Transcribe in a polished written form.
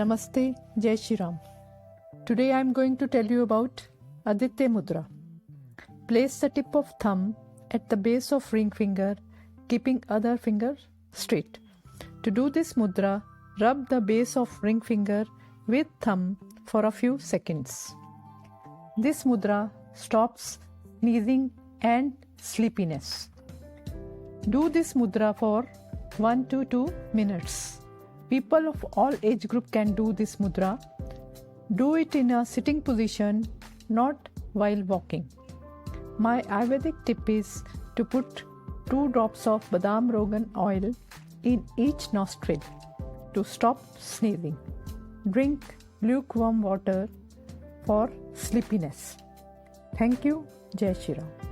Namaste, Jai Shri Ram. Today I am going to tell you about Aditya Mudra. Place the tip of thumb at the base of ring finger, keeping other finger straight. To do this mudra, rub the base of ring finger with thumb for a few seconds. This mudra stops sneezing and sleepiness. Do this mudra for 1 to 2 minutes. People of all age group can do this mudra. Do it in a sitting position, not while walking. My Ayurvedic tip is to put 2 drops of Badam Rogan oil in each nostril to stop sneezing. Drink lukewarm water for sleepiness. Thank you. Jai Shri Ram.